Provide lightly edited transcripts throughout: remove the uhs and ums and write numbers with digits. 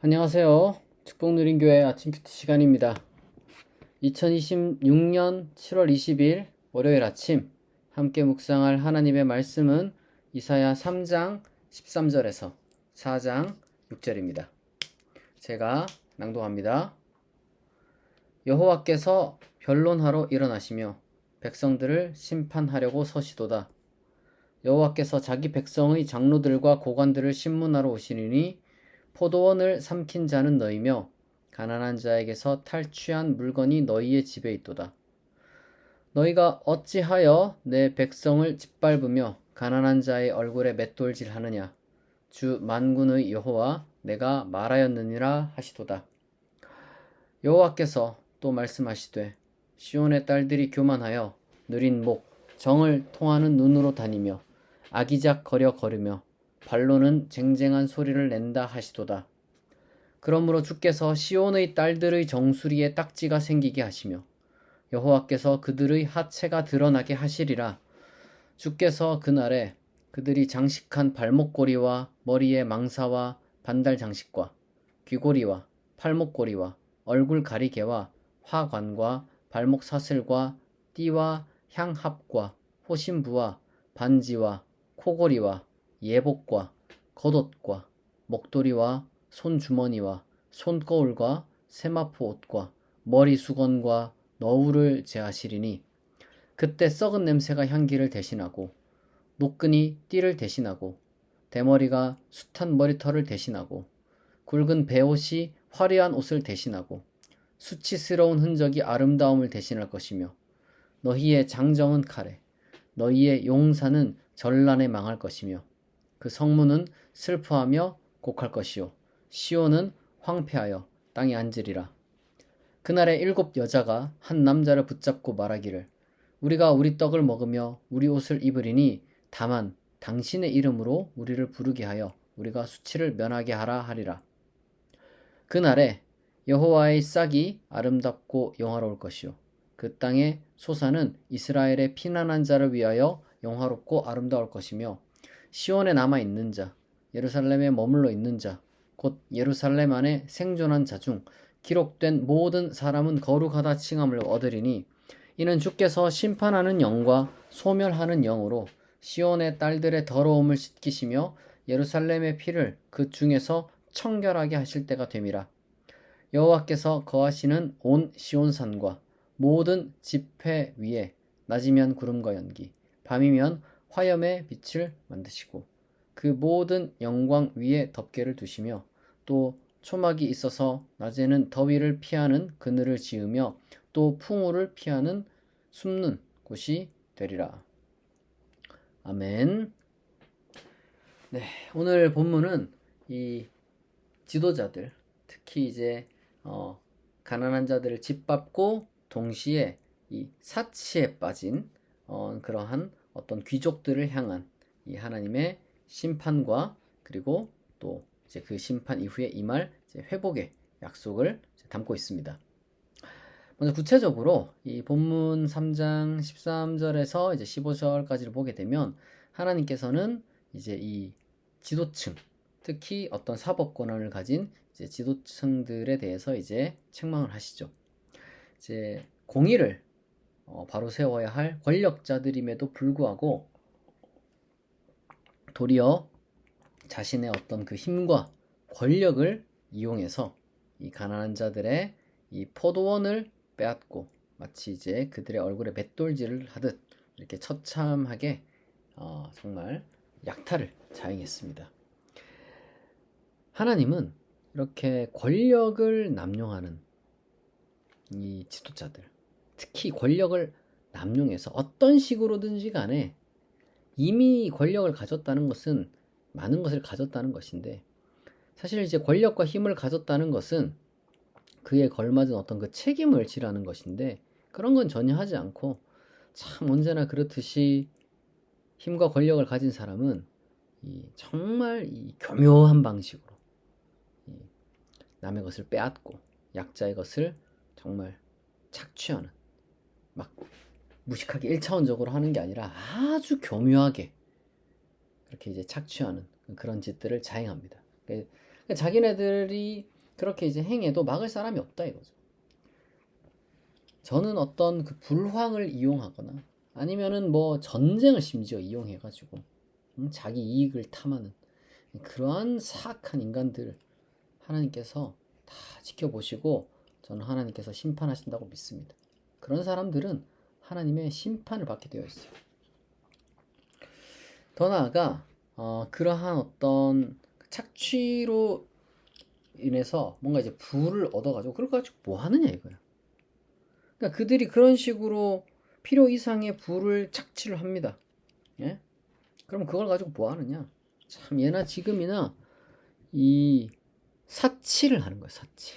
안녕하세요. 축복누린교회 아침 큐티 시간입니다. 2026년 7월 20일 월요일 아침 함께 묵상할 하나님의 말씀은 이사야 3장 13절에서 4장 6절입니다. 제가 낭독합니다. 여호와께서 변론하러 일어나시며 백성들을 심판하려고 서시도다. 여호와께서 자기 백성의 장로들과 고관들을 심문하러 오시리니 포도원을 삼킨 자는 너희며 가난한 자에게서 탈취한 물건이 너희의 집에 있도다. 너희가 어찌하여 내 백성을 짓밟으며 가난한 자의 얼굴에 맷돌질하느냐. 주 만군의 여호와 내가 말하였느니라 하시도다. 여호와께서 또 말씀하시되 시온의 딸들이 교만하여 느린 목 정을 통하는 눈으로 다니며 아기작거려 걸으며 발로는 쟁쟁한 소리를 낸다 하시도다. 그러므로 주께서 시온의 딸들의 정수리에 딱지가 생기게 하시며 여호와께서 그들의 하체가 드러나게 하시리라. 주께서 그날에 그들이 장식한 발목고리와 머리에 망사와 반달 장식과 귀고리와 팔목고리와 얼굴 가리개와 화관과 발목 사슬과 띠와 향합과 호심부와 반지와 코고리와 예복과 겉옷과 목도리와 손주머니와 손거울과 세마포 옷과 머리 수건과 너울을 제하시리니 그때 썩은 냄새가 향기를 대신하고 노끈이 띠를 대신하고 대머리가 숱한 머리털을 대신하고 굵은 베옷이 화려한 옷을 대신하고 수치스러운 흔적이 아름다움을 대신할 것이며 너희의 장정은 칼에 너희의 용사는 전란에 망할 것이며 그 성문은 슬퍼하며 곡할 것이요 시온은 황폐하여 땅에 앉으리라. 그날에 7 여자가 한 남자를 붙잡고 말하기를 우리가 우리 떡을 먹으며 우리 옷을 입으리니 다만 당신의 이름으로 우리를 부르게 하여 우리가 수치를 면하게 하라 하리라. 그날에 여호와의 싹이 아름답고 영화로울 것이요 그 땅의 소사는 이스라엘의 피난한 자를 위하여 영화롭고 아름다울 것이며 시온에 남아 있는 자, 예루살렘에 머물러 있는 자, 곧 예루살렘 안에 생존한 자 중 기록된 모든 사람은 거룩하다 칭함을 얻으리니 이는 주께서 심판하는 영과 소멸하는 영으로 시온의 딸들의 더러움을 씻기시며 예루살렘의 피를 그 중에서 청결하게 하실 때가 됨이라. 여호와께서 거하시는 온 시온산과 모든 지폐 위에 낮이면 구름과 연기, 밤이면 화염의 빛을 만드시고 그 모든 영광 위에 덮개를 두시며 또 초막이 있어서 낮에는 더위를 피하는 그늘을 지으며 또 풍우를 피하는 숨는 곳이 되리라. 아멘. 네, 오늘 본문은 이 지도자들, 특히 이제 가난한 자들을 짓밟고 동시에 이 사치에 빠진 그러한 어떤 귀족들을 향한 이 하나님의 심판과 그리고 또 이제 그 심판 이후에 임할 이제 회복의 약속을 담고 있습니다. 먼저 구체적으로 이 본문 3장 13절에서 이제 15절까지를 보게 되면 하나님께서는 이제 이 지도층, 특히 어떤 사법 권한을 가진 이제 지도층들에 대해서 이제 책망을 하시죠. 이제 공의를 바로 세워야 할 권력자들임에도 불구하고 도리어 자신의 어떤 그 힘과 권력을 이용해서 이 가난한 자들의 이 포도원을 빼앗고 마치 이제 그들의 얼굴에 맷돌질을 하듯 이렇게 처참하게 정말 약탈을 자행했습니다. 하나님은 이렇게 권력을 남용하는 이 지도자들, 특히 권력을 남용해서 어떤 식으로든지 간에 이미 권력을 가졌다는 것은 많은 것을 가졌다는 것인데 사실 이제 권력과 힘을 가졌다는 것은 그에 걸맞은 어떤 그 책임을 지라는 것인데 그런 건 전혀 하지 않고 참 언제나 그렇듯이 힘과 권력을 가진 사람은 정말 이 교묘한 방식으로 남의 것을 빼앗고 약자의 것을 정말 착취하는, 막 무식하게 1차원적으로 하는 게 아니라 아주 교묘하게 그렇게 이제 착취하는 그런 짓들을 자행합니다. 그러니까 자기네들이 그렇게 이제 행해도 막을 사람이 없다 이거죠. 저는 어떤 그 불황을 이용하거나 아니면은 뭐 전쟁을 심지어 이용해가지고 자기 이익을 탐하는 그러한 사악한 인간들 하나님께서 다 지켜보시고 저는 하나님께서 심판하신다고 믿습니다. 그런 사람들은 하나님의 심판을 받게 되어 있어요. 더 나아가 그러한 어떤 착취로 인해서 뭔가 이제 부를 얻어가지고 그걸 가지고 뭐 하느냐 이거야. 그러니까 그들이 그런 식으로 필요 이상의 부를 착취를 합니다. 예? 그럼 그걸 가지고 뭐 하느냐? 참 예나 지금이나 이 사치를 하는 거야, 사치.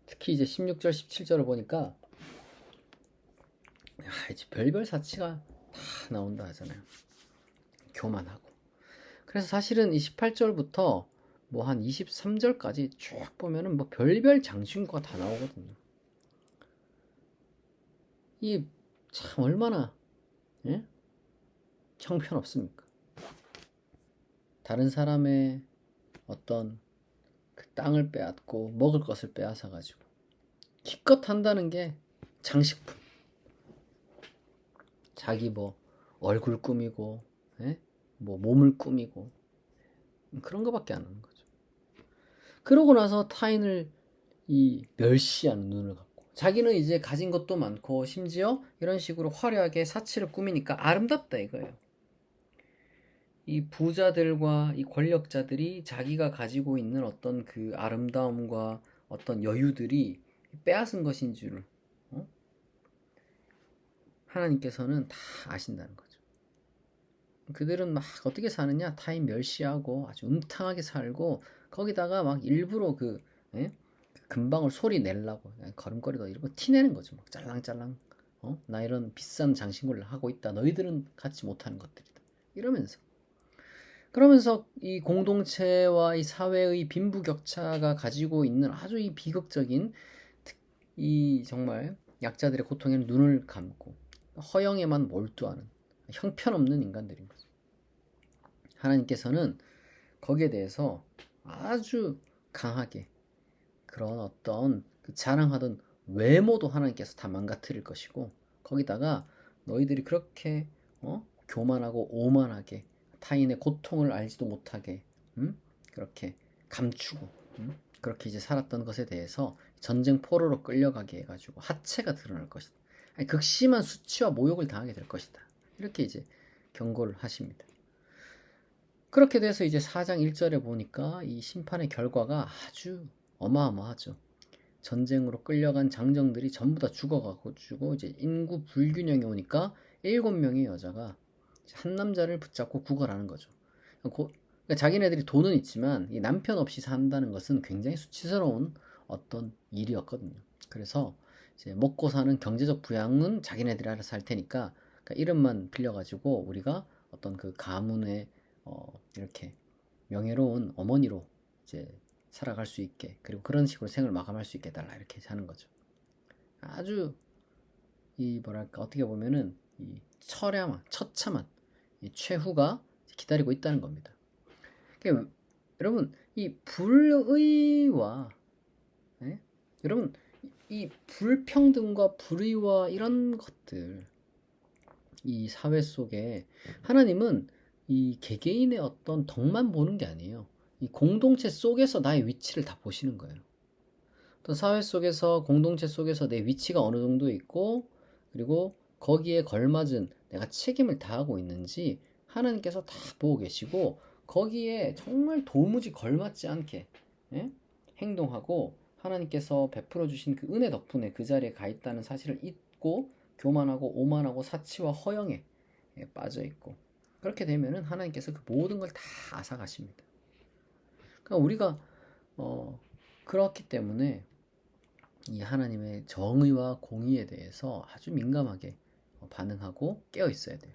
특히 이제 16절, 17절을 보니까 이제 별별 사치가 다 나온다 하잖아요. 교만하고. 그래서 사실은 이 18절부터 뭐 한 23절까지 쭉 보면은 뭐 별별 장신구가 다 나오거든요. 이 참 얼마나 예? 형편없습니까? 다른 사람의 어떤 그 땅을 빼앗고 먹을 것을 빼앗아 가지고 기껏 한다는 게 장식품. 자기 뭐 얼굴 꾸미고 예? 뭐 몸을 꾸미고 그런 거밖에 안 하는 거죠. 그러고 나서 타인을 이 멸시하는 눈을 갖고 자기는 이제 가진 것도 많고 심지어 이런 식으로 화려하게 사치를 꾸미니까 아름답다 이거예요. 이 부자들과 이 권력자들이 자기가 가지고 있는 어떤 그 아름다움과 어떤 여유들이 빼앗은 것인 줄 하나님께서는 다 아신다는 거죠. 그들은 막 어떻게 사느냐? 타인 멸시하고 아주 음탕하게 살고 거기다가 막 일부러 그 예? 금방울 소리 내려고 걸음걸이도 이러고 티내는 거죠. 막 짤랑짤랑 나 이런 비싼 장신구를 하고 있다. 너희들은 갖지 못하는 것들이다. 이러면서 그러면서 이 공동체와 이 사회의 빈부격차가 가지고 있는 아주 이 비극적인 이 정말 약자들의 고통에는 눈을 감고 허영에만 몰두하는 형편없는 인간들인 거죠. 하나님께서는 거기에 대해서 아주 강하게 그런 어떤 그 자랑하던 외모도 하나님께서 다 망가뜨릴 것이고 거기다가 너희들이 그렇게 교만하고 오만하게 타인의 고통을 알지도 못하게 그렇게 감추고 그렇게 이제 살았던 것에 대해서 전쟁 포로로 끌려가게 해가지고 하체가 드러날 것이다. 아니, 극심한 수치와 모욕을 당하게 될 것이다. 이렇게 이제 경고를 하십니다. 그렇게 돼서 이제 4장 1절에 보니까 이 심판의 결과가 아주 어마어마하죠. 전쟁으로 끌려간 장정들이 전부 다 죽어가지고 이제 인구 불균형이 오니까 7명의 여자가 한 남자를 붙잡고 구걸하는 거죠. 그러니까 자기네들이 돈은 있지만 이 남편 없이 산다는 것은 굉장히 수치스러운 어떤 일이었거든요. 그래서 이제 먹고 사는 경제적 부양은 자기네들이 알아서 할 테니까 그러니까 이름만 빌려가지고 우리가 어떤 그 가문의 이렇게 명예로운 어머니로 이제 살아갈 수 있게 그리고 그런 식으로 생을 마감할 수 있게 해달라 이렇게 하는 거죠. 아주 이 뭐랄까 어떻게 보면은 이 처참한 이 최후가 기다리고 있다는 겁니다. 그러니까 여러분 이 불의와 여러분 이 불평등과 불의와 이런 것들 이 사회 속에 하나님은 이 개개인의 어떤 덕만 보는 게 아니에요. 이 공동체 속에서 나의 위치를 다 보시는 거예요. 또 사회 속에서 공동체 속에서 내 위치가 어느 정도 있고 그리고 거기에 걸맞은 내가 책임을 다하고 있는지 하나님께서 다 보고 계시고 거기에 정말 도무지 걸맞지 않게 행동하고 하나님께서 베풀어 주신 그 은혜 덕분에 그 자리에 가 있다는 사실을 잊고 교만하고 오만하고 사치와 허영에 빠져 있고 그렇게 되면은 하나님께서 그 모든 걸 다 앗아가십니다. 그러니까 우리가 그렇기 때문에 이 하나님의 정의와 공의에 대해서 아주 민감하게 반응하고 깨어 있어야 돼요.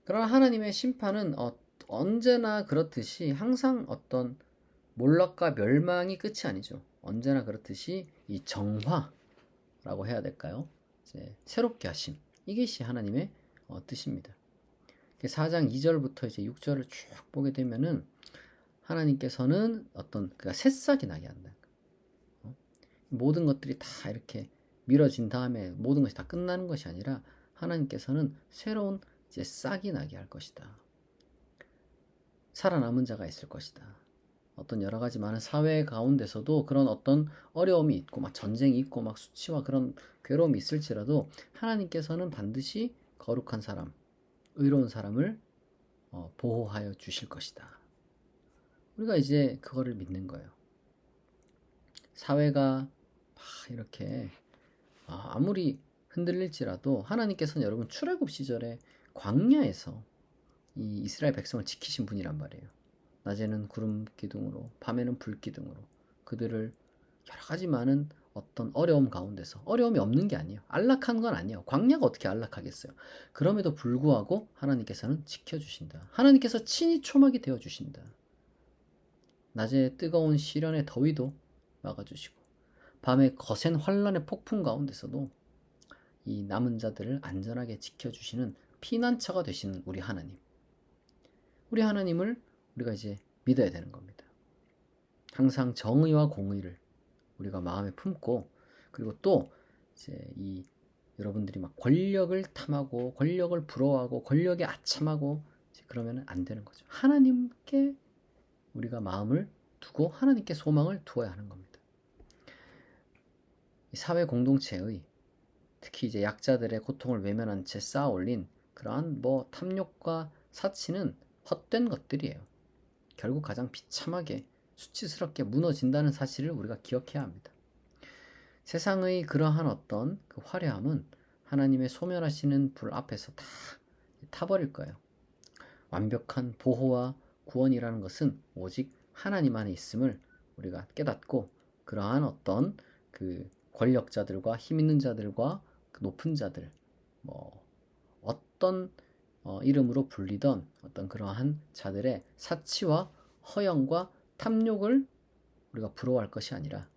그러나 하나님의 심판은 언제나 그렇듯이 항상 어떤 몰락과 멸망이 끝이 아니죠. 언제나 그렇듯이 이 정화라고 해야 될까요? 이제 새롭게 하심. 이것이 하나님의 뜻입니다. 4장 2절부터 이제 6절을 쭉 보게 되면은 하나님께서는 그러니까 새싹이 나게 한다. 모든 것들이 다 이렇게 미뤄진 다음에 모든 것이 다 끝나는 것이 아니라 하나님께서는 새로운 이제 싹이 나게 할 것이다. 살아남은 자가 있을 것이다. 어떤 여러 가지 많은 사회 가운데서도 그런 어떤 어려움이 있고 막 전쟁이 있고 막 수치와 그런 괴로움이 있을지라도 하나님께서는 반드시 거룩한 사람, 의로운 사람을 보호하여 주실 것이다. 우리가 이제 그거를 믿는 거예요. 사회가 막 이렇게 아무리 흔들릴지라도 하나님께서는 여러분 출애굽 시절에 광야에서 이 이스라엘 백성을 지키신 분이란 말이에요. 낮에는 구름 기둥으로, 밤에는 불 기둥으로 그들을 여러 가지 많은 어떤 어려움 가운데서, 어려움이 없는 게 아니에요. 안락한 건 아니에요. 광야가 어떻게 안락하겠어요. 그럼에도 불구하고 하나님께서는 지켜주신다. 하나님께서 친히 초막이 되어주신다. 낮에 뜨거운 시련의 더위도 막아주시고 밤에 거센 환란의 폭풍 가운데서도 이 남은 자들을 안전하게 지켜주시는 피난처가 되시는 우리 하나님. 우리 하나님을 우리가 이제 믿어야 되는 겁니다. 항상 정의와 공의를 우리가 마음에 품고, 그리고 또 이제 여러분들이 막 권력을 탐하고 권력을 부러워하고 권력에 아첨하고 그러면 안 되는 거죠. 하나님께 우리가 마음을 두고 하나님께 소망을 두어야 하는 겁니다. 사회 공동체의 특히 이제 약자들의 고통을 외면한 채 쌓아 올린 그러한 탐욕과 사치는 헛된 것들이에요. 결국 가장 비참하게 수치스럽게 무너진다는 사실을 우리가 기억해야 합니다. 세상의 그러한 어떤 그 화려함은 하나님의 소멸하시는 불 앞에서 다 타버릴 거예요. 완벽한 보호와 구원이라는 것은 오직 하나님 안에 있음을 우리가 깨닫고, 그러한 어떤 그 권력자들과 힘 있는 자들과 그 높은 자들, 어떤 이름으로 불리던 어떤 그러한 자들의 사치와 허영과 탐욕을 우리가 부러워할 것이 아니라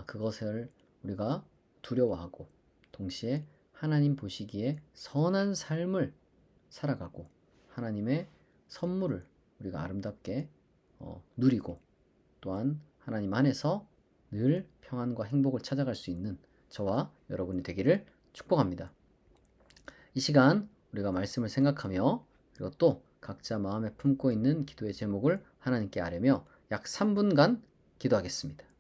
그것을 우리가 두려워하고 동시에 하나님 보시기에 선한 삶을 살아가고 하나님의 선물을 우리가 아름답게 누리고 또한 하나님 안에서 늘 평안과 행복을 찾아갈 수 있는 저와 여러분이 되기를 축복합니다. 이 시간 우리가 말씀을 생각하며 그리고 또 각자 마음에 품고 있는 기도의 제목을 하나님께 아뢰며 약 3분간 기도하겠습니다.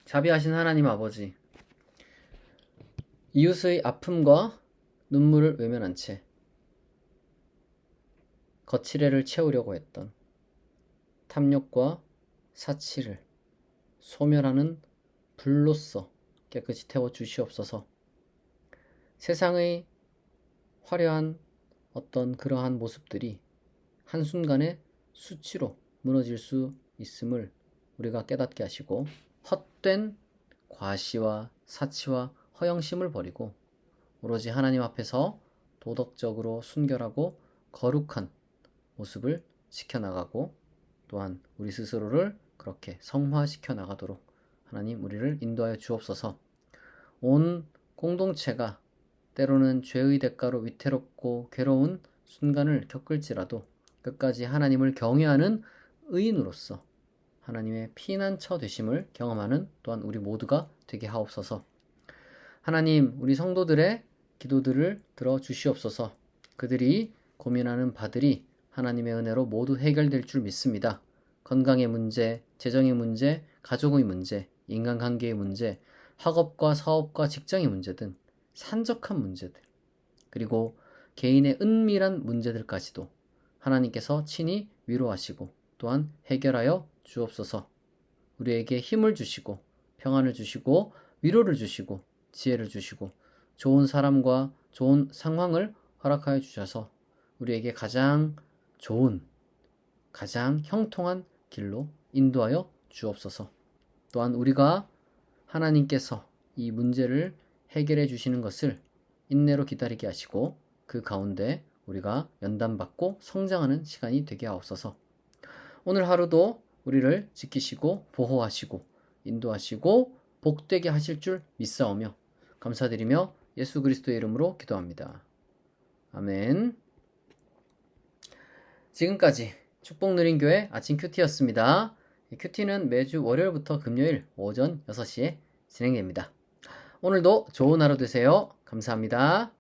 자비하신 하나님 아버지, 이웃의 아픔과 눈물을 외면한 채 거칠애를 채우려고 했던 탐욕과 사치를 소멸하는 불로써 깨끗이 태워 주시옵소서. 세상의 화려한 어떤 그러한 모습들이 한순간에 수치로 무너질 수 있음을 우리가 깨닫게 하시고, 헛된 과시와 사치와 허영심을 버리고 오로지 하나님 앞에서 도덕적으로 순결하고 거룩한 모습을 지켜나가고, 또한 우리 스스로를 그렇게 성화시켜 나가도록 하나님 우리를 인도하여 주옵소서. 온 공동체가 때로는 죄의 대가로 위태롭고 괴로운 순간을 겪을지라도 끝까지 하나님을 경외하는 의인으로서 하나님의 피난처 되심을 경험하는 또한 우리 모두가 되게 하옵소서. 하나님, 우리 성도들의 기도들을 들어 주시옵소서. 그들이 고민하는 바들이 하나님의 은혜로 모두 해결될 줄 믿습니다. 건강의 문제, 재정의 문제, 가족의 문제, 인간관계의 문제, 학업과 사업과 직장의 문제 등 산적한 문제들, 그리고 개인의 은밀한 문제들까지도 하나님께서 친히 위로하시고 또한 해결하여 주옵소서. 우리에게 힘을 주시고 평안을 주시고 위로를 주시고 지혜를 주시고 좋은 사람과 좋은 상황을 허락하여 주셔서 우리에게 가장 좋은, 가장 형통한 길로 인도하여 주옵소서. 또한 우리가 하나님께서 이 문제를 해결해 주시는 것을 인내로 기다리게 하시고 그 가운데 우리가 연단받고 성장하는 시간이 되게 하옵소서. 오늘 하루도 우리를 지키시고 보호하시고 인도하시고 복되게 하실 줄 믿사오며 감사드리며 예수 그리스도의 이름으로 기도합니다. 아멘. 지금까지 축복 누린 교회 아침 큐티였습니다. 큐티는 매주 월요일부터 금요일 오전 6시에 진행됩니다. 오늘도 좋은 하루 되세요. 감사합니다.